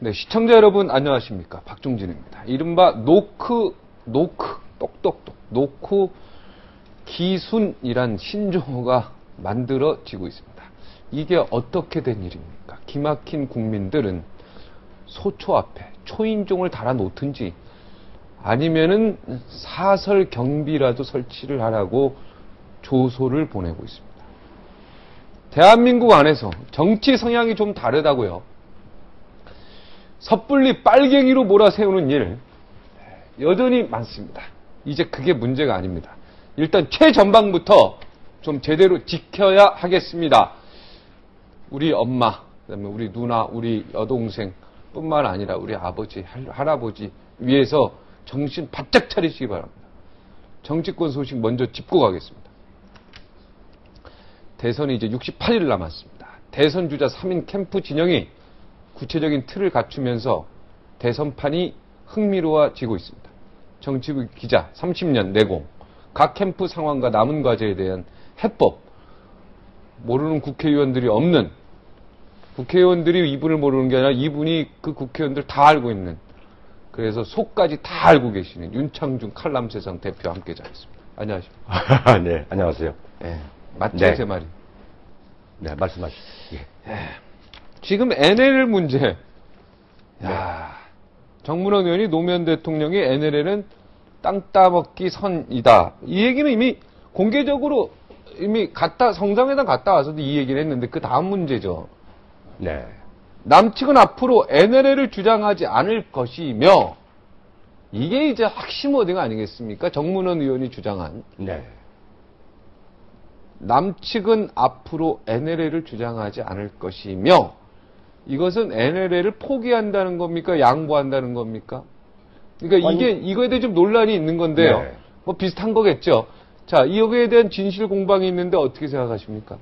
네, 시청자 여러분 안녕하십니까? 박종진입니다. 이른바 노크 똑똑똑 노크 기순이란 신조어가 만들어지고 있습니다. 이게 어떻게 된 일입니까? 기막힌 국민들은 소초 앞에 초인종을 달아놓든지 아니면은 사설 경비라도 설치를 하라고 조소를 보내고 있습니다. 대한민국 안에서 정치 성향이 좀 다르다고요. 섣불리 빨갱이로 몰아세우는 일 여전히 많습니다. 이제 그게 문제가 아닙니다. 일단 최전방부터 좀 제대로 지켜야 하겠습니다. 우리 엄마, 그다음에 우리 누나, 우리 여동생 뿐만 아니라 우리 아버지, 할아버지 위해서 정신 바짝 차리시기 바랍니다. 정치권 소식 먼저 짚고 가겠습니다. 대선이 이제 68일 남았습니다. 대선 주자 3인 캠프 진영이 구체적인 틀을 갖추면서 대선판이 흥미로워지고 있습니다. 정치부 기자 30년 내공, 각 캠프 상황과 남은 과제에 대한 해법, 모르는 국회의원들이 없는, 국회의원들이 이분을 모르는 게 아니라 이분이 그 국회의원들 다 알고 있는, 그래서 속까지 다 알고 계시는 윤창중 칼럼세상 대표와 함께 자겠습니다. 안녕하십니까? 네, 안녕하세요. 네, 맞죠, 네. 제 말이? 네, 말씀하시죠. 예. 지금 NLL 문제. 네. 야, 정문원 의원이 노무현 대통령이 NLL은 땅 따먹기 선이다. 이 얘기는 이미 공개적으로 이미 정상회담 갔다 와서도 이 얘기를 했는데 그 다음 문제죠. 네. 남측은 앞으로 NLL을 주장하지 않을 것이며, 이게 이제 핵심 워딩 아니겠습니까? 정문원 의원이 주장한. 네. 남측은 앞으로 NLL을 주장하지 않을 것이며, 이것은 NLL을 포기한다는 겁니까? 양보한다는 겁니까? 그러니까 이거에 대해 좀 논란이 있는 건데요. 네. 뭐 비슷한 거겠죠. 자, 여기에 대한 진실 공방이 있는데 어떻게 생각하십니까?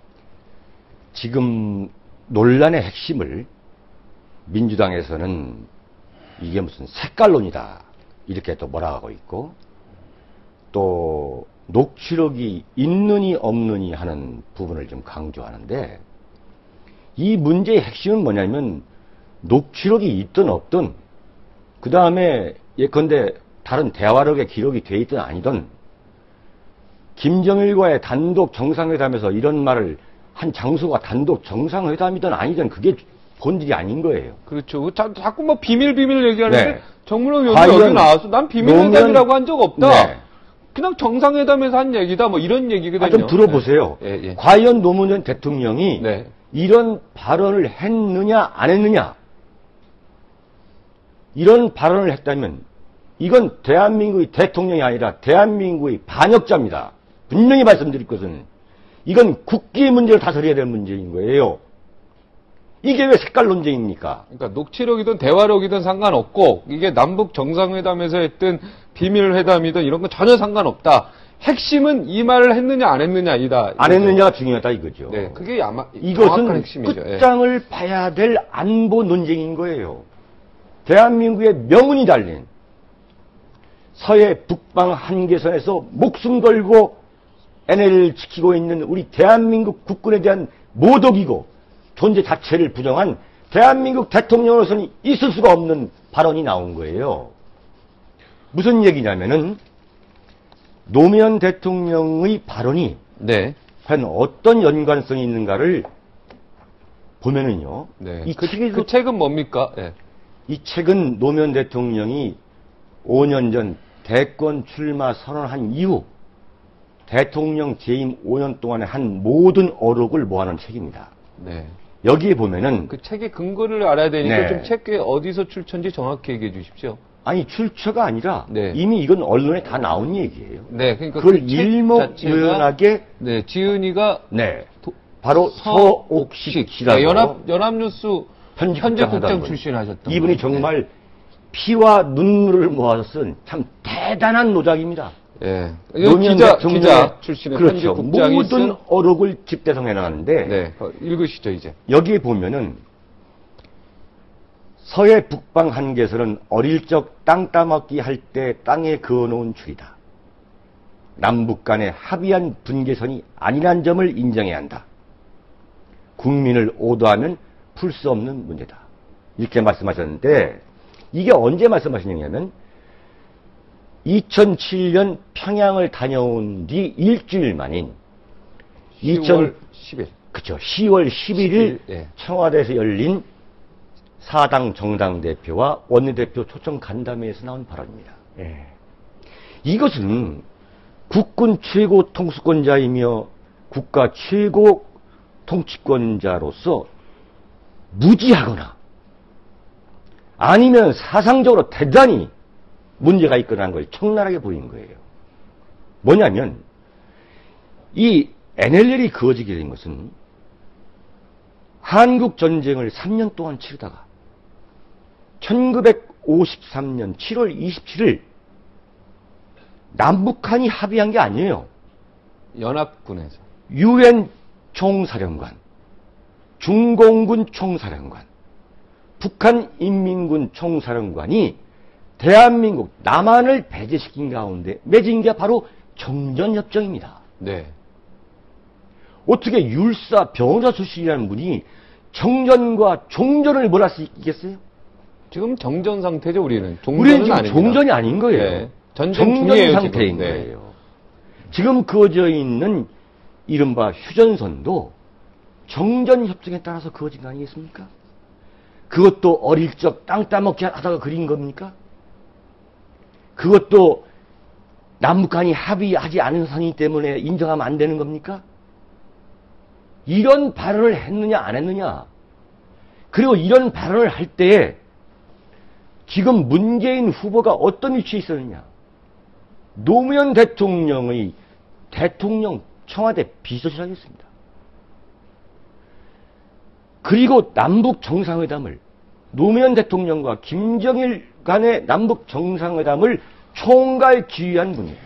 지금 논란의 핵심을 민주당에서는 이게 무슨 색깔론이다, 이렇게 또 몰아가고 있고, 또 녹취록이 있느니 없느니 하는 부분을 좀 강조하는데, 이 문제의 핵심은 뭐냐면 녹취록이 있든 없든, 그 다음에 예컨대 다른 대화록에 기록이 돼 있든 아니든, 김정일과의 단독 정상회담에서 이런 말을 한 장소가 단독 정상회담이든 아니든 그게 본질이 아닌 거예요. 그렇죠. 자꾸 뭐 비밀 얘기하는데, 네. 정문호 의원이 여기 나와서 난 비밀회담이라고 한 적 없다. 네. 그냥 정상회담에서 한 얘기다. 뭐 이런 얘기거든요. 좀 들어보세요. 네. 예. 과연 노무현 대통령이 네. 이런 발언을 했느냐 안 했느냐, 이런 발언을 했다면 이건 대한민국의 대통령이 아니라 대한민국의 반역자입니다. 분명히 말씀드릴 것은 이건 국기의 문제를 다스려야 될 문제인 거예요. 이게 왜 색깔 논쟁입니까? 그러니까 녹취록이든 대화록이든 상관없고, 이게 남북 정상회담에서 했든 비밀회담이든 이런 건 전혀 상관없다. 핵심은 이 말을 했느냐 안 했느냐이다. 안 했느냐가 중요하다 이거죠. 네, 그게 아마 이것은 핵심이죠. 끝장을 봐야 될 안보 논쟁인 거예요. 대한민국의 명운이 달린 서해 북방 한계선에서 목숨 걸고 NLL을 지키고 있는 우리 대한민국 국군에 대한 모독이고 존재 자체를 부정한 대한민국 대통령으로서는 있을 수가 없는 발언이 나온 거예요. 무슨 얘기냐면은 노무현 대통령의 발언이 네. 과연 어떤 연관성이 있는가를 보면은요. 네. 이 그 책은 뭡니까? 네. 이 책은 노무현 대통령이 5년 전 대권 출마 선언한 이후 대통령 재임 5년 동안에 한 모든 어록을 모아놓은 책입니다. 네. 여기에 보면은 그 책의 근거를 알아야 되니까 네. 좀 책이 어디서 출처인지 정확히 얘기해 주십시오. 아니 출처가 아니라 네. 이미 이건 언론에 다 나온 얘기예요. 네, 그러니까 그걸 그 책 일목요연하게 네, 지은이가 네 바로 서옥식이라고 연합뉴스 편집국장 출신하셨던 이분이 분이죠. 정말 피와 눈물을 모아서 쓴 참 대단한 노작입니다. 예. 노무현 기자 출신의 그렇죠. 편집국장이 모든 쓴 어록을 집대성해 나가는데 네, 읽으시죠 이제. 여기에 보면은 서해 북방 한계선은 어릴 적 땅 따먹기 할 때 땅에 그어놓은 줄이다. 남북 간의 합의한 분계선이 아니란 점을 인정해야 한다. 국민을 오도하면 풀 수 없는 문제다. 이렇게 말씀하셨는데 이게 언제 말씀하시냐면 2007년 평양을 다녀온 뒤 일주일 만인 10월 10일. 그쵸. 10월 11일 예. 청와대에서 열린 사당 정당대표와 원내대표 초청 간담회에서 나온 발언입니다. 예. 이것은 국군 최고 통수권자이며 국가 최고 통치권자로서 무지하거나 아니면 사상적으로 대단히 문제가 있거나 한 걸 청나라하게 보인 거예요. 뭐냐면 이 NLL이 그어지게 된 것은 한국전쟁을 3년 동안 치르다가 1953년 7월 27일 남북한이 합의한 게 아니에요. 연합군에서. 유엔 총사령관, 중공군 총사령관, 북한인민군 총사령관이 대한민국 남한을 배제시킨 가운데 맺은 게 바로 정전협정입니다. 네. 어떻게 율사 변호사 출신이라는 분이 정전과 종전을 몰할 수 있겠어요? 지금 정전 상태죠, 우리는. 우리는 종전은 지금 아닙니다. 종전이 아닌 거예요. 네. 전쟁 정전 중이에요, 상태인 지금. 네. 거예요. 지금 그어져 있는 이른바 휴전선도 정전협정에 따라서 그어진 거 아니겠습니까? 그것도 어릴 적 땅 따먹기 하다가 그린 겁니까? 그것도 남북한이 합의하지 않은 선이기 때문에 인정하면 안 되는 겁니까? 이런 발언을 했느냐 안 했느냐, 그리고 이런 발언을 할 때에 지금 문재인 후보가 어떤 위치에 있었느냐, 노무현 대통령의 대통령 청와대 비서실장이었습니다. 그리고 남북 정상회담을, 노무현 대통령과 김정일 간의 남북 정상회담을 총괄 지휘한 분이에요.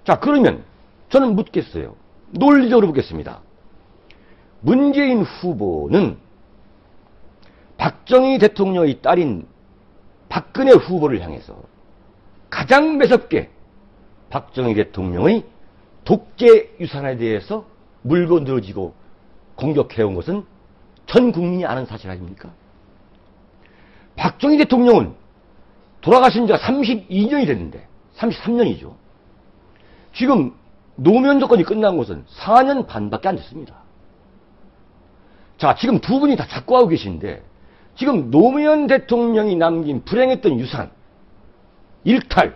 자, 그러면 저는 묻겠어요. 논리적으로 묻겠습니다. 문재인 후보는 박정희 대통령의 딸인 박근혜 후보를 향해서 가장 매섭게 박정희 대통령의 독재 유산에 대해서 물고 늘어지고 공격해온 것은 전 국민이 아는 사실 아닙니까? 박정희 대통령은 돌아가신 지가 32년이 됐는데, 33년이죠. 지금 노무현 정권이 끝난 것은 4년 반밖에 안 됐습니다. 자, 지금 두 분이 다 작고하고 계신데, 지금 노무현 대통령이 남긴 불행했던 유산, 일탈,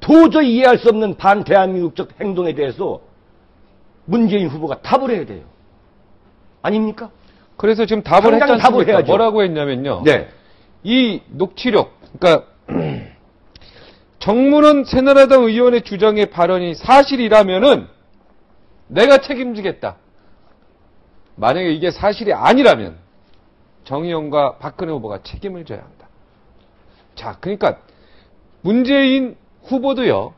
도저히 이해할 수 없는 반대한민국적 행동에 대해서 문재인 후보가 답을 해야 돼요. 아닙니까? 그래서 지금 답을 했지 당장 답을 않습니까? 해야죠. 뭐라고 했냐면요. 네. 이 녹취록, 그러니까 정문원 새누리당 의원의 주장의 발언이 사실이라면은 내가 책임지겠다. 만약에 이게 사실이 아니라면 정의용과 박근혜 후보가 책임을 져야 한다. 자, 그러니까 문재인 후보도요.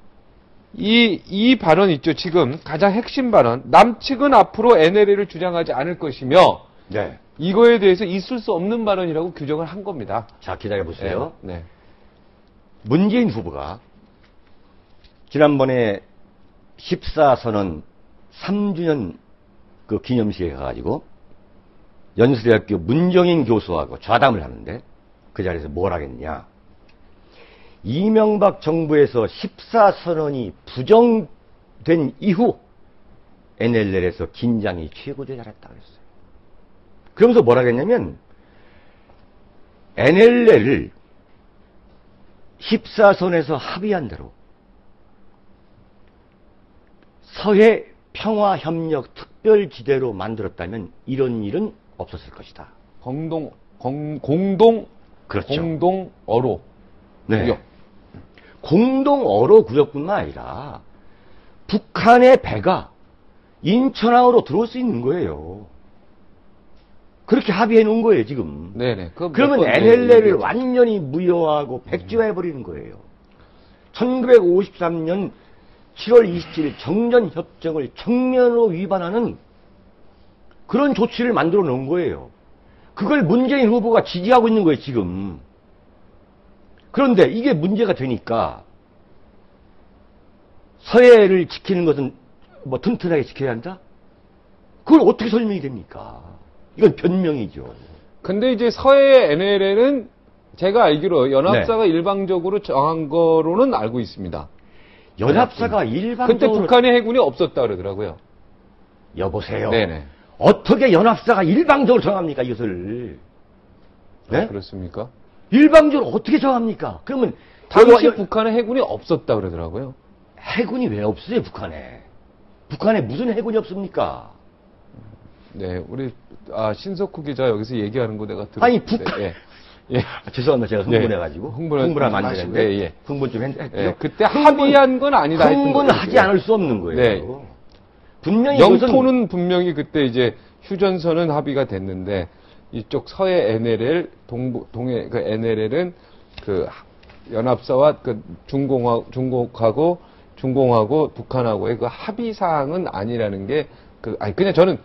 이 발언 있죠. 지금 가장 핵심 발언. 남측은 앞으로 NLL을 주장하지 않을 것이며 네. 이거에 대해서 있을 수 없는 발언이라고 규정을 한 겁니다. 자, 기다려보세요. 네. 문재인 후보가 지난번에 14선언 3주년 그 기념식에 가가지고 연세대학교 문정인 교수하고 좌담을 하는데 그 자리에서 뭘 하겠냐. 이명박 정부에서 14선언이 부정된 이후 NLL에서 긴장이 최고조절했다고 했어요. 그러면서 뭐라 했냐면 NLL을 14선에서 합의한 대로 서해 평화협력 특별지대로 만들었다면 이런 일은 없었을 것이다. 공동 그렇죠. 공동어로 네. 구역. 공동어로 구역뿐만 아니라 북한의 배가 인천항으로 들어올 수 있는 거예요. 그렇게 합의해 놓은 거예요, 지금. 네네. 그러면 NLL을 완전히 무효하고 백지화해버리는 거예요. 1953년 7월 27일 정전협정을 정면으로 위반하는 그런 조치를 만들어 놓은 거예요. 그걸 문재인 후보가 지지하고 있는 거예요, 지금. 그런데 이게 문제가 되니까 서해를 지키는 것은 뭐 튼튼하게 지켜야 한다? 그걸 어떻게 설명이 됩니까? 이건 변명이죠. 근데 이제 서해 NLL은 제가 알기로 연합사가 일방적으로 정한 거로는 알고 있습니다. 연합사가 그때 일방적으로 북한의 해군이 없었다 그러더라고요. 여보세요. 네네. 어떻게 연합사가 일방적으로 정합니까 이것을? 네? 그렇습니까? 일방적으로 어떻게 정합니까? 그러면 당시 북한의 해군이 없었다 그러더라고요. 해군이 왜 없어요 북한에? 북한에 무슨 해군이 없습니까? 네, 우리 신석후 기자 여기서 얘기하는 거 내가 들었는데. 아니 북한. 예. 예. 죄송합니다. 제가 흥분해가지고 흥분하면 안 되는데 예. 흥분 좀 했죠. 예. 그때 합의한 건 아니다. 흥분하지 않을 수 없는 거예요. 네. 분명히 영토는 분명히 그때 이제 휴전선은 합의가 됐는데 이쪽 서해 NLL 동해 그 NLL은 그 연합사와 그 중공하고 북한하고의 그 합의 사항은 아니라는 게 그냥 저는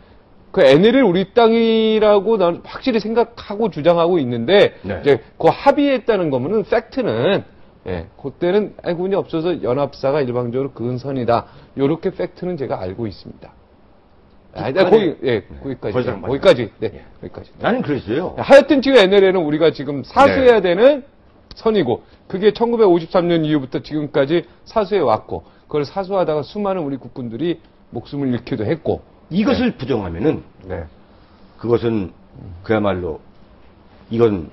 그 NLL 우리 땅이라고 난 확실히 생각하고 주장하고 있는데 네. 이제 그 합의했다는 거면은 팩트는 그때는 해군이 없어서 연합사가 일방적으로 그은 선이다. 요렇게 팩트는 제가 알고 있습니다. 거기까지. 거기까지. 나는 그랬어요. 하여튼 지금 NLL은 우리가 지금 사수해야 되는 선이고, 그게 1953년 이후부터 지금까지 사수해 왔고, 그걸 사수하다가 수많은 우리 국군들이 목숨을 잃기도 했고. 이것을 부정하면은, 그것은 그야말로, 이건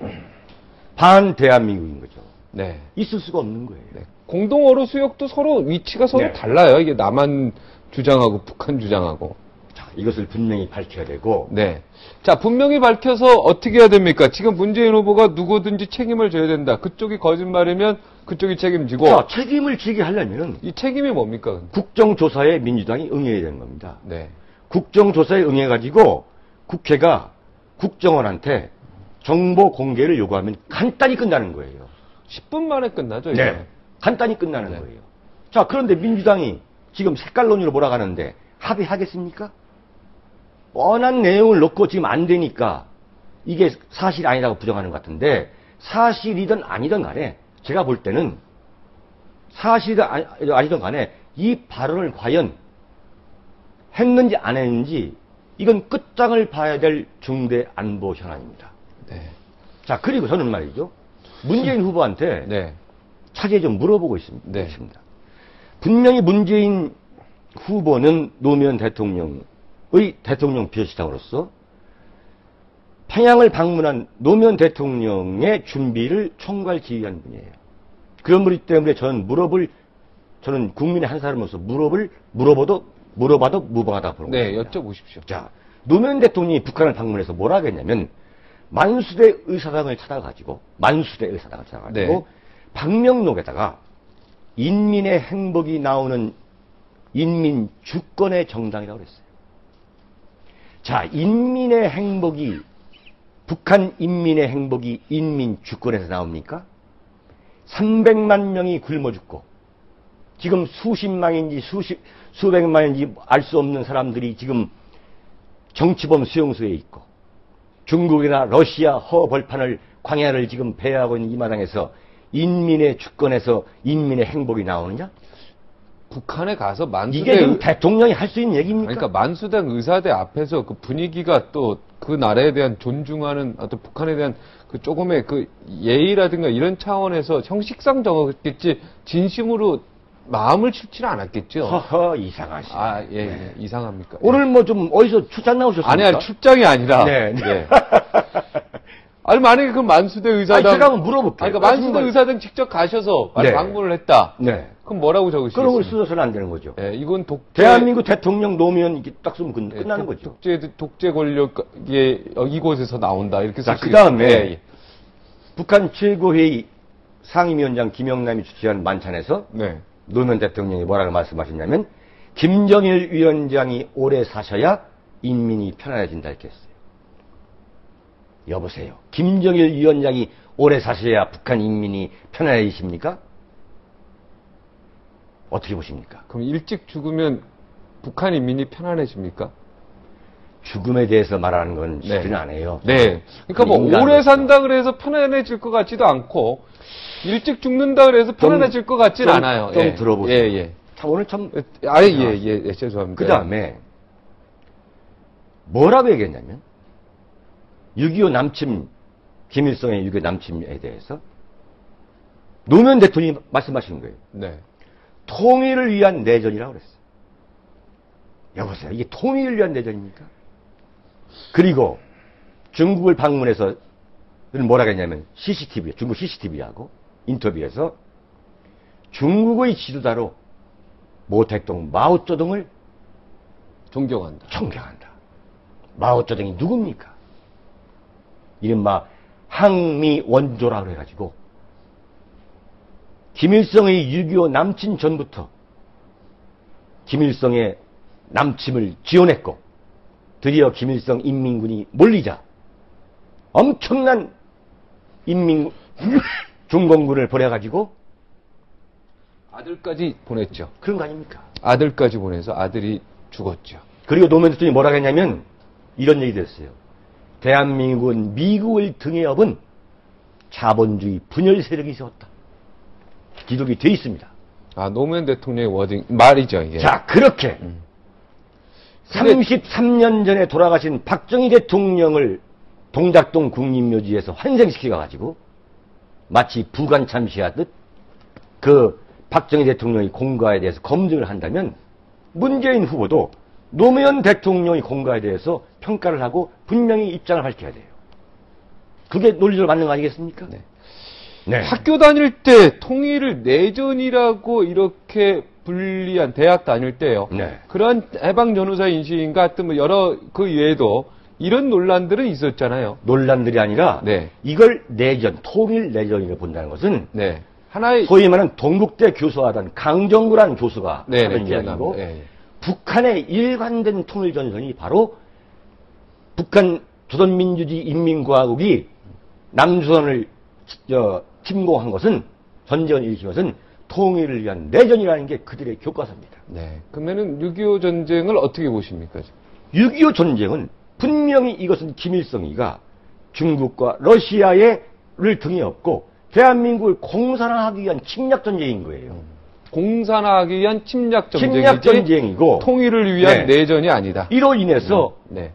반대한민국인 거죠. 네. 있을 수가 없는 거예요. 공동어로 수역도 서로 위치가 서로 달라요. 이게 남한 주장하고 북한 주장하고. 자, 이것을 분명히 밝혀야 되고. 네. 자, 분명히 밝혀서 어떻게 해야 됩니까? 지금 문재인 후보가 누구든지 책임을 져야 된다. 그쪽이 거짓말이면 그쪽이 책임지고. 자, 책임을 지게 하려면은. 이 책임이 뭡니까? 국정조사에 민주당이 응해야 되는 겁니다. 네. 국정조사에 응해가지고 국회가 국정원한테 정보 공개를 요구하면 간단히 끝나는 거예요. 10분 만에 끝나죠, 네. 이제. 간단히 끝나는 거예요. 자, 그런데 민주당이 지금 색깔론으로 몰아가는데 합의하겠습니까? 뻔한 내용을 넣고 지금 안 되니까 이게 사실이 아니라고 부정하는 것 같은데 사실이든 아니든 간에 제가 볼 때는 사실이든 아니든 간에 이 발언을 과연 했는지 안 했는지 이건 끝장을 봐야 될 중대 안보 현안입니다. 네. 자, 그리고 저는 말이죠. 문재인 후보한테 네. 차제에 좀 물어보고 있습니다. 네. 분명히 문재인 후보는 노무현 대통령의 대통령 비서실장으로서 평양을 방문한 노무현 대통령의 준비를 총괄 지휘한 분이에요. 그런 분이기 때문에 저는 국민의 한 사람으로서 물어봐도 무방하다 보는 거예요. 네, 여쭤보십시오. 자, 노무현 대통령이 북한을 방문해서 뭐라 하겠냐면 만수대 의사당을 찾아가지고 네. 방명록에다가 인민의 행복이 나오는 인민 주권의 정당이라고 그랬어요. 자, 인민의 행복이 북한 인민의 행복이 인민 주권에서 나옵니까? 300만 명이 굶어 죽고 지금 수십만인지 수백만인지 알 수 없는 사람들이 지금 정치범 수용소에 있고 중국이나 러시아 허벌판을 광야를 지금 배회하고 있는 이 마당에서 인민의 주권에서 인민의 행복이 나오느냐? 북한에 가서 이게 지금 대통령이 할 수 있는 얘기입니까? 그러니까 만수당 의사대 앞에서 그 분위기가 또 그 나라에 대한 존중하는 어떤 북한에 대한 그 조금의 그 예의라든가 이런 차원에서 형식상 적었겠지 진심으로 마음을 싣지는 않았겠죠. 허허 이상하시네. 예. 이상합니까? 오늘 뭐 좀 어디서 출장 나오셨습니까? 아니 출장이 아니라. 네. 아니 만약에 그 만수대 의사당 제가 한번 물어볼게요. 그러니까 만수대 의사당 직접 가셔서 방문을 했다. 네. 그럼 뭐라고 적으시겠어요? 그런 걸 쓰셔서는 안 되는 거죠. 네, 이건 대한민국 대통령 노무현 이렇게 딱 쓰면 끝나는 거죠. 독재 권력의 이곳에서 나온다 이렇게 자, 쓰시겠어요. 그 다음에 북한 최고회의 상임위원장 김영남이 주최한 만찬에서 노무현 대통령이 뭐라고 말씀하셨냐면 김정일 위원장이 오래 사셔야 인민이 편안해진다 이렇게 했어요. 여보세요. 김정일 위원장이 오래 사셔야 북한 인민이 편안해지십니까? 어떻게 보십니까? 그럼 일찍 죽으면 북한 인민이 편안해집니까? 죽음에 대해서 말하는 건 쉽지는 않아요. 네. 그러니까 뭐 오래 산다 그래서 편안해질 것 같지도 않고 일찍 죽는다 그래서 편안해질 것 같진 않아요. 좀 들어보세요. 예. 참 오늘 참 예, 죄송합니다. 그 다음에 뭐라고 얘기했냐면 6.25 남침, 김일성의 6.25 남침에 대해서 노무현 대통령이 말씀하시는 거예요. 네. 통일을 위한 내전이라고 그랬어요. 여보세요. 이게 통일을 위한 내전입니까? 그리고 중국을 방문해서 뭐라 그랬냐면 CCTV, 중국 CCTV하고 인터뷰에서 중국의 지도자로 모 대통령 마오쩌둥을 존경한다. 존경한다. 마오쩌둥이 누굽니까? 이른바 항미 원조라고 해가지고 김일성의 6.25 남침 전부터 김일성의 남침을 지원했고 드디어 김일성 인민군이 몰리자 엄청난 중공군을 보내가지고 아들까지 보냈죠. 그런 거 아닙니까? 아들까지 보내서 아들이 죽었죠. 그리고 노무현 대통령이 뭐라 했냐면 이런 얘기 됐어요. 대한민국은 미국을 등에 업은 자본주의 분열 세력이 세웠다. 기록이 돼 있습니다. 아, 노무현 대통령의 워딩, 말이죠, 이게. 자, 그렇게 33년 전에 돌아가신 박정희 대통령을 동작동 국립묘지에서 환생시켜가지고 마치 부관 참시하듯 그 박정희 대통령의 공과에 대해서 검증을 한다면 문재인 후보도 노무현 대통령의 공과에 대해서 평가를 하고 분명히 입장을 밝혀야 돼요. 그게 논리적으로 맞는 거 아니겠습니까? 네. 네. 학교 다닐 때 통일을 내전이라고 이렇게 분리한 대학 다닐 때요. 네. 그러한 해방 전후사 인식인가 하여튼 뭐 여러 그 외에도 이런 논란들은 있었잖아요. 논란들이 아니라 네. 이걸 내전, 통일 내전이라고 본다는 것은 네. 하나의 소위 말하는 동국대 교수하던 강정구라는 교수가 네, 하는 네, 이야기고 네. 북한의 일관된 통일전선이 바로 북한 조선민주주의 인민공화국이 남조선을 침공한 것은 전쟁을 일으킨 것은 통일을 위한 내전이라는 게 그들의 교과서입니다. 네. 그러면은 6.25 전쟁을 어떻게 보십니까? 6.25 전쟁은 분명히 이것은 김일성이가 중국과 러시아를 등에 업고 대한민국을 공산화하기 위한 침략 전쟁인 거예요. 공산화하기 위한 침략 전쟁이지 침략 전쟁이고 통일을 위한 네. 내전이 아니다. 이로 인해서 네.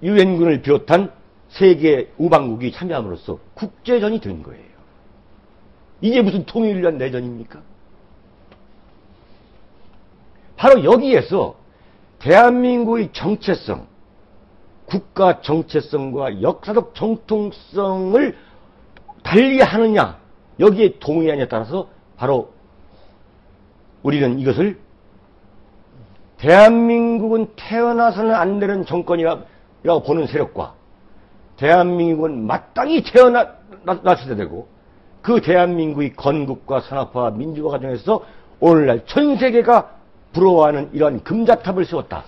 유엔군을 비롯한 세계 우방국이 참여함으로써 국제전이 된 거예요. 이게 무슨 통일을 위한 내전입니까? 바로 여기에서 대한민국의 정체성, 국가 정체성과 역사적 정통성을 달리하느냐, 여기에 동의하냐에 따라서 바로 우리는 이것을 대한민국은 태어나서는 안 되는 정권이라고 보는 세력과 대한민국은 마땅히 태어났어야 되고 그 대한민국의 건국과 산업화와 민주화 과정에서 오늘날 전 세계가 부러워하는 이러한 금자탑을 세웠다.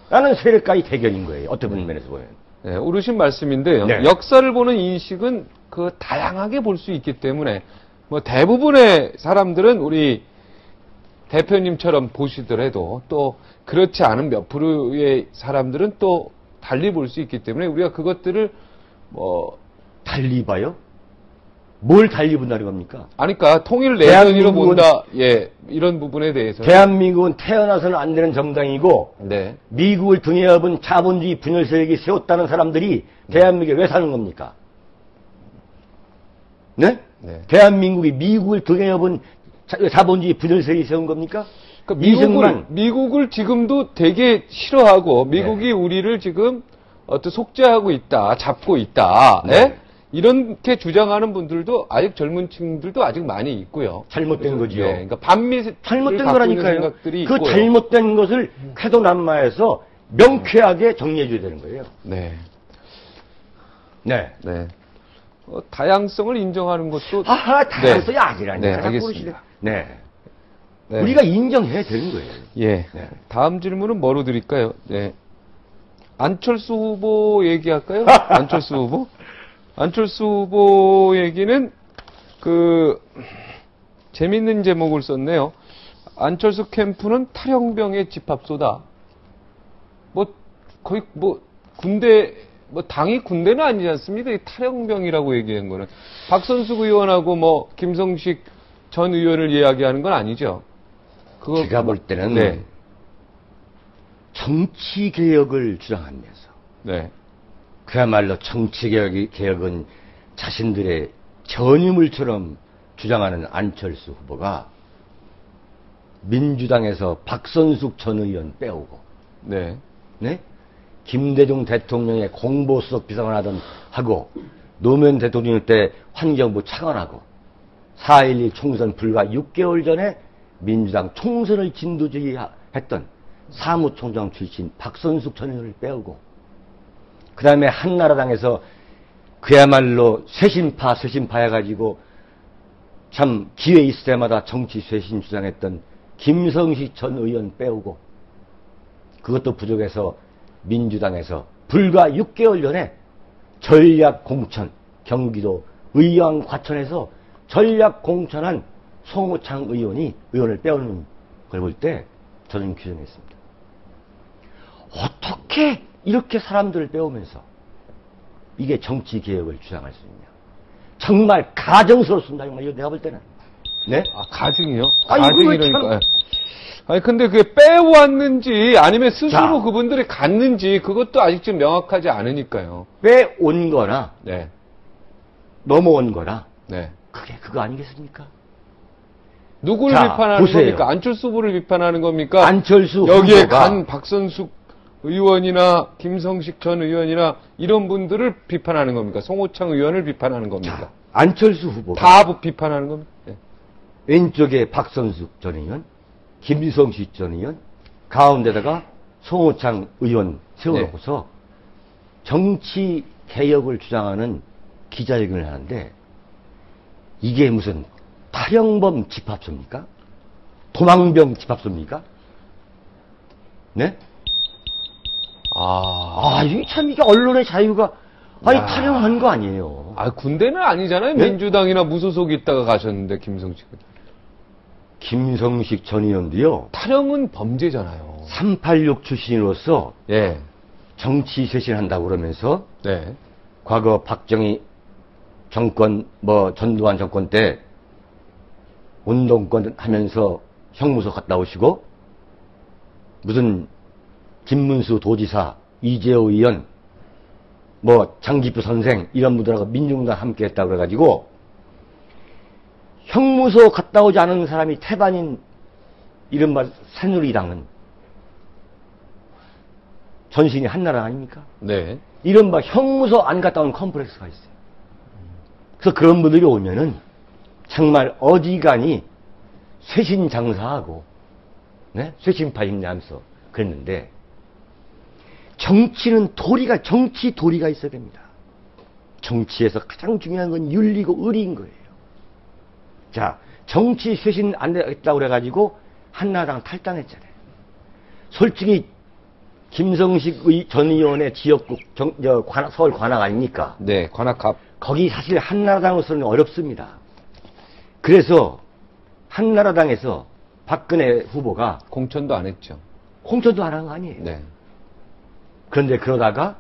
라는 세력과의 대결인 거예요. 어떤 면에서 보면. 네, 옳으신 말씀인데요. 네. 역사를 보는 인식은 그 다양하게 볼 수 있기 때문에 뭐 대부분의 사람들은 우리 대표님처럼 보시더라도 또 그렇지 않은 몇 프로의 사람들은 또 달리 볼 수 있기 때문에 우리가 그것들을 뭐 달리 봐요? 뭘 달리 본다는 겁니까? 아니, 그러니까 통일 내전으로 본다. 예, 이런 부분에 대해서. 대한민국은 태어나서는 안 되는 정당이고 네. 미국을 등에 업은 자본주의 분열 세력이 세웠다는 사람들이 대한민국에 왜 사는 겁니까? 네? 네. 대한민국이 미국을 등에 업은 자본주의 분열 세력이 세운 겁니까? 그러니까 미국을 지금도 되게 싫어하고 미국이 네. 우리를 지금 어떤 속죄하고 있다, 잡고 있다. 네. 예? 이렇게 주장하는 분들도 아직 젊은 층들도 아직 많이 있고요. 잘못된 거지요. 네, 그러니까 반미 잘못된 거라니까요. 생각들이 그 있고요. 잘못된 것을 쾌도남마에서 명쾌하게 정리해 줘야 되는 거예요. 네. 네. 네. 다양성을 인정하는 것도 아하, 다양성이 네. 아니라니까. 네, 자꾸 알겠습니다. 네. 네. 우리가 인정해야 되는 거예요. 예. 네. 다음 질문은 뭐로 드릴까요? 네. 안철수 후보 얘기할까요? 안철수 후보? 안철수 후보 얘기는 재밌는 제목을 썼네요. 안철수 캠프는 탈영병의 집합소다. 거의 군대, 당이 군대는 아니지 않습니까? 이 탈영병이라고 얘기한 거는. 박선숙 의원하고 김성식 전 의원을 이야기하는 건 아니죠. 제가 볼 때는 네. 정치 개혁을 주장하면서 네. 그야말로 정치개혁은 자신들의 전유물처럼 주장하는 안철수 후보가 민주당에서 박선숙 전 의원 빼오고, 네. 네? 김대중 대통령의 공보수석 비서관 하고, 노무현 대통령 때 환경부 차관하고, 4.12 총선 불과 6개월 전에 민주당 총선을 진두지휘했던 사무총장 출신 박선숙 전 의원을 빼오고, 그 다음에 한나라당에서 그야말로 쇄신파 해가지고 참 기회 있을 때마다 정치 쇄신 주장했던 김성식 전 의원 빼오고, 그것도 부족해서 민주당에서 불과 6개월 전에 전략 공천, 경기도 의왕 과천에서 전략 공천한 송호창 의원을 빼오는 걸 볼 때 저는 규정했습니다. 어떻게 이렇게 사람들을 빼오면서 이게 정치 개혁을 주장할 수 있냐? 정말 가정스럽습니다. 정말 이거 내가 볼 때는. 네? 아, 가증이요? 아니, 가증이라니까. 아니, 근데 그게 빼왔는지 아니면 스스로 자. 그분들이 갔는지 그것도 아직 좀 명확하지 않으니까요. 빼온 거나 네. 넘어온 거나 네. 그게 그거 아니겠습니까? 누구를 자, 비판하는 보세요. 겁니까? 안철수 후보를 비판하는 겁니까? 안철수 여기에 후보가 간 박선숙 의원이나 김성식 전 의원이나 이런 분들을 비판하는 겁니까? 송호창 의원을 비판하는 겁니까? 자, 안철수 후보가 다 비판하는 겁니까? 네. 왼쪽에 박선숙 전 의원, 김성식 전 의원, 가운데다가 송호창 의원 세워놓고서 정치 개혁을 주장하는 기자회견을 하는데 이게 무슨 탈영범 집합소입니까? 도망병 집합소입니까? 네? 이게 참 이게 언론의 자유가 야. 탈영한 거 아니에요. 군대는 아니잖아요. 네? 민주당이나 무소속이 있다가 가셨는데 김성식은. 김성식 전 의원도요. 탈영은 범죄잖아요. 386 출신으로서 예. 정치 쇄신한다고 그러면서 네. 과거 박정희 정권, 전두환 정권 때 운동권 하면서 형무소 갔다 오시고, 무슨 김문수 도지사, 이재호 의원, 장기표 선생, 이런 분들하고 민중당 함께 했다고 그래가지고, 형무소 갔다 오지 않은 사람이 태반인 이른바 새누리당은 전신이 한나라 아닙니까? 네. 이른바 형무소 안 갔다 온 컴플렉스가 있어요. 그래서 그런 분들이 오면은 정말 어지간히 쇄신 장사하고, 네? 쇄신파 힘내하면서 그랬는데, 정치는 정치 도리가 있어야 됩니다. 정치에서 가장 중요한 건 윤리고 의리인 거예요. 자, 정치 쇄신 안 되겠다고 그래가지고 한나라당 탈당했잖아요. 솔직히 김성식 전 의원의 지역국 서울 관악 아닙니까? 네, 관악갑. 거기 사실 한나라당으로서는 어렵습니다. 그래서 한나라당에서 박근혜 후보가 공천도 안 했죠. 공천도 안 한 거 아니에요. 네. 그런데 그러다가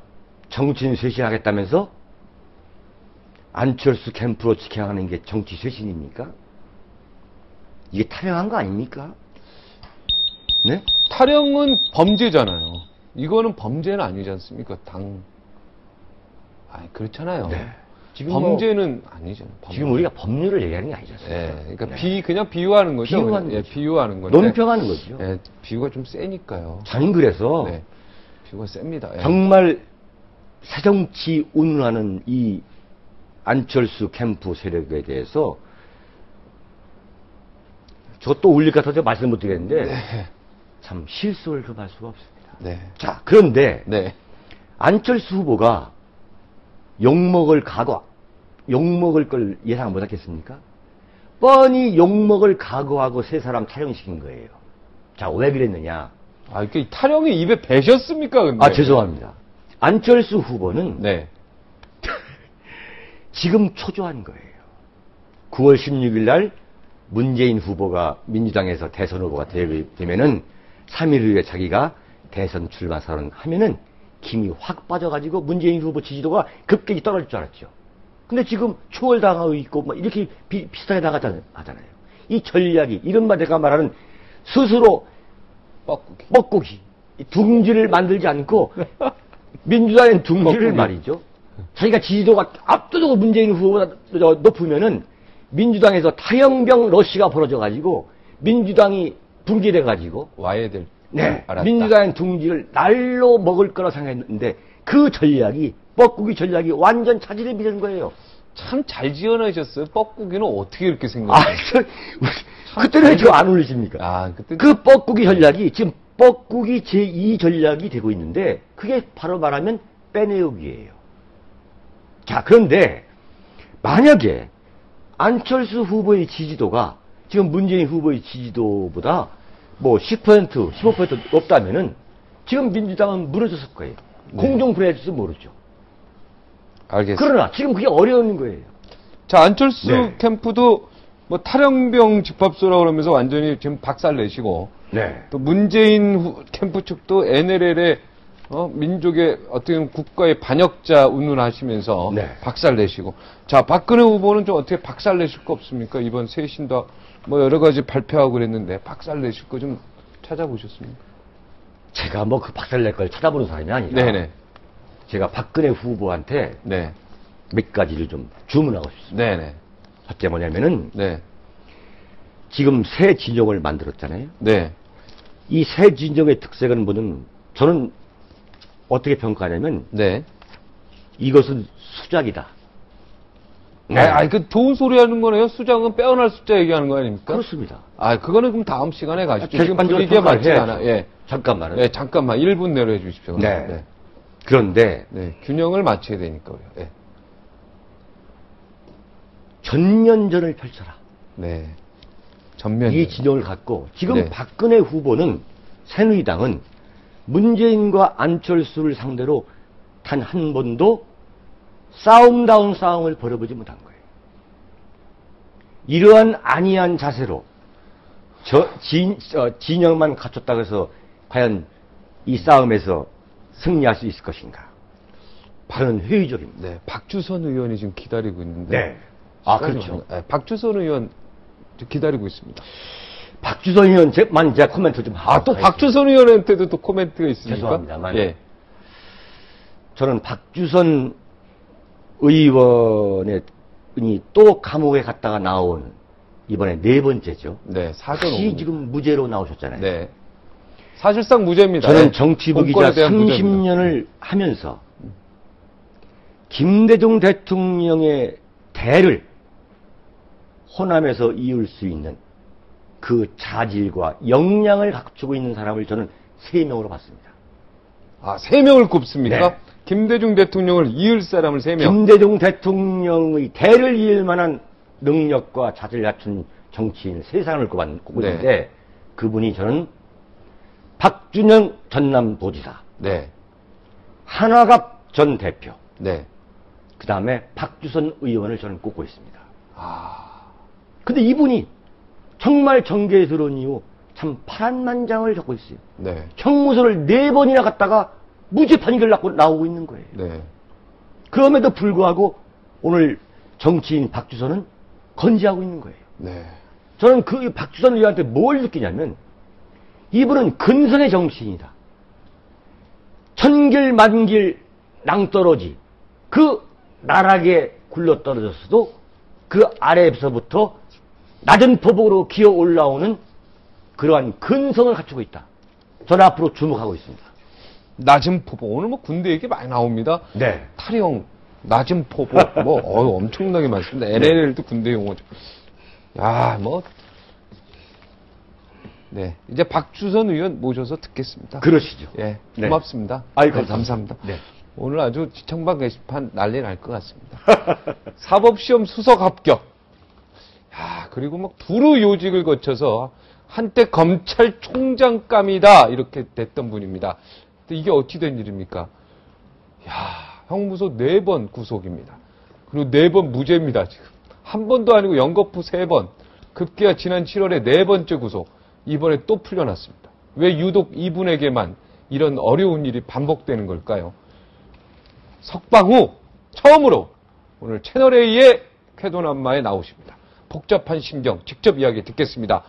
정치인 쇄신하겠다면서 안철수 캠프로 직행하는 게 정치 쇄신입니까? 이게 탈영한 거 아닙니까? 네? 탈영은 범죄잖아요. 이거는 범죄는 아니지 않습니까? 그렇잖아요. 네. 지금 범죄는 아니죠. 지금 우리가 법률을 얘기하는 게 아니지 않습니까? 네. 그러니까 네. 그냥 비유하는 거죠. 비유하는 예, 거죠. 비유하는 건데. 논평하는 거죠. 예, 비유가 좀 세니까요. 저는 그래서 네. 비유가 셉니다. 예. 정말 새정치 운운하는 이 안철수 캠프 세력에 대해서 저것도 울릴 것 같아서 말씀 못 드리겠는데 네. 참 실수를 금할 수가 없습니다. 네. 자, 그런데 네. 안철수 후보가 욕먹을 걸 예상 못했겠습니까? 뻔히 욕먹을 각오하고 세 사람 탈영시킨 거예요. 자, 왜 그랬느냐? 이게 탈영이 입에 배셨습니까, 근데? 죄송합니다. 안철수 후보는 네. 지금 초조한 거예요. 9월 16일 날 문재인 후보가 민주당에서 대선 후보가 되면은 3일 후에 자기가 대선 출마 선언하면은 김이 확 빠져가지고 문재인 후보 지지도가 급격히 떨어질 줄 알았죠. 근데 지금 초월당하고 있고 이렇게 비슷하게 나가잖아요. 이 전략이 이른바 내가 말하는 스스로 뻐꾸기 둥지를 만들지 않고 민주당의 둥지를 뻐꾸기. 말이죠. 자기가 지지도가 압도적으로 문재인 후보보다 높으면은 민주당에서 탈영병 러시가 벌어져가지고 민주당이 붕괴돼가지고 와야 될. 네, 알았다. 민주당의 둥지를 날로 먹을 거라 생각했는데 그 전략이 뻐꾸기 전략이 완전 차질에 미는 거예요. 참 잘 지어내셨어요. 뻐꾸기는 어떻게 이렇게 아, 생겼어요? 그때는 왜 저 안 올리십니까? 아, 그때 그 뻐꾸기 전략이 지금 뻐꾸기 제2 전략이 되고 있는데 그게 바로 말하면 빼내우기예요. 자, 그런데 만약에 안철수 후보의 지지도가 지금 문재인 후보의 지지도보다 뭐 10%, 15% 높다면은 지금 민주당은 무너졌을 거예요. 공동 불리할지도 모르죠. 알겠습니다. 그러나 지금 그게 어려운 거예요. 자, 안철수 네. 캠프도 뭐 탈영병 집합소라고 그러면서 완전히 지금 박살 내시고 네. 또 문재인 캠프 측도 NLL의 민족의 어떻게 보면 국가의 반역자 운운하시면서 네. 박살 내시고 자, 박근혜 후보는 좀 어떻게 박살 내실 거 없습니까? 이번 쇄신도 뭐 여러 가지 발표하고 그랬는데 박살 내실 거 좀 찾아보셨습니까? 제가 뭐 그 박살 낼 걸 찾아보는 사람이 아니라 네네. 제가 박근혜 후보한테 네. 몇 가지를 좀 주문하고 싶습니다. 네네. 첫째 뭐냐면은 네. 지금 새 진영을 만들었잖아요. 네. 이 새 진영의 특색은 뭐는 저는 어떻게 평가하냐면 네. 이것은 수작이다. 그 좋은 소리 하는 거네요. 수장은 빼어날 숫자 얘기하는 거 아닙니까? 그렇습니다. 그거는 그럼 다음 시간에 가시죠. 지금 객관적으로 분위기에 맞지 평가를 않아. 예. 잠깐만요. 네, 잠깐만. 1분 내로 해주십시오. 네. 네. 그런데 네, 균형을 맞춰야 되니까요. 예. 전면전을 펼쳐라. 네. 전면. 이 진영을 갖고 지금 네. 박근혜 후보는 새누리당은 문재인과 안철수를 상대로 단 한 번도 싸움다운 싸움을 벌여보지 못한 거예요. 이러한 안이한 자세로 진영만 갖췄다고 해서 과연 이 싸움에서 승리할 수 있을 것인가? 저는 회의적입니다. 네, 박주선 의원이 지금 기다리고 있는데. 네. 아, 시간이 그렇죠. 없네. 네, 박주선 의원 기다리고 있습니다. 박주선 의원만 제가 코멘트 좀 하고. 또 가겠습니다. 박주선 의원한테도 또 코멘트가 있습니까? 죄송합니다만. 예. 저는 박주선 의원이 또 감옥에 갔다가 나온 이번에 네 번째죠. 네, 사전 다시 5분. 지금 무죄로 나오셨잖아요. 네. 사실상 무죄입니다. 저는 네. 정치부 기자 공권에 대한 무죄입니다. 30년을 하면서 김대중 대통령의 대를 호남에서 이을 수 있는 그 자질과 역량을 갖추고 있는 사람을 저는 3명으로 봤습니다. 3명을 꼽습니까? 네. 김대중 대통령을 이을 사람을 3명. 김대중 대통령의 대를 이을 만한 능력과 자질을 갖춘 정치인 3사람을 꼽고 있는데 네. 그분이 저는 박준영 전남도지사, 네. 한화갑 전 대표, 네. 그 다음에 박주선 의원을 저는 꼽고 있습니다. 근데 이분이 정말 정계에 들어온 이후 참 파란만장을 적고 있어요. 네. 형무소를 4번이나 갔다가 무죄 판결 나오고 있는 거예요. 네. 그럼에도 불구하고 오늘 정치인 박주선은 건재하고 있는 거예요. 네. 저는 그 박주선 의원한테 뭘 느끼냐면 이분은 근성의 정치인이다. 천길만길 낭떠러지 그 나락에 굴러떨어졌어도 그 아래에서부터 낮은 포복으로 기어 올라오는 그러한 근성을 갖추고 있다. 저는 앞으로 주목하고 있습니다. 낮은 포복. 오늘 뭐 군대 얘기 많이 나옵니다. 네. 탈영, 낮은 포복, 엄청나게 많습니다. NLL도 군대 용어죠. 네. 이제 박주선 의원 모셔서 듣겠습니다. 그러시죠. 예. 네. 고맙습니다. 아이, 네, 감사합니다. 네. 오늘 아주 지청방 게시판 난리 날 것 같습니다. 사법시험 수석 합격. 그리고 막 두루 요직을 거쳐서 한때 검찰총장감이다 이렇게 됐던 분입니다. 근데 이게 어찌 된 일입니까? 형무소 4번 구속입니다. 그리고 4번 무죄입니다, 지금. 한 번도 아니고 연거푸 3번. 급기야 지난 7월에 4번째 구속. 이번에 또 풀려났습니다. 왜 유독 이분에게만 이런 어려운 일이 반복되는 걸까요? 석방 후 처음으로 오늘 채널A의 쾌도남마에 나오십니다. 복잡한 심정 직접 이야기 듣겠습니다.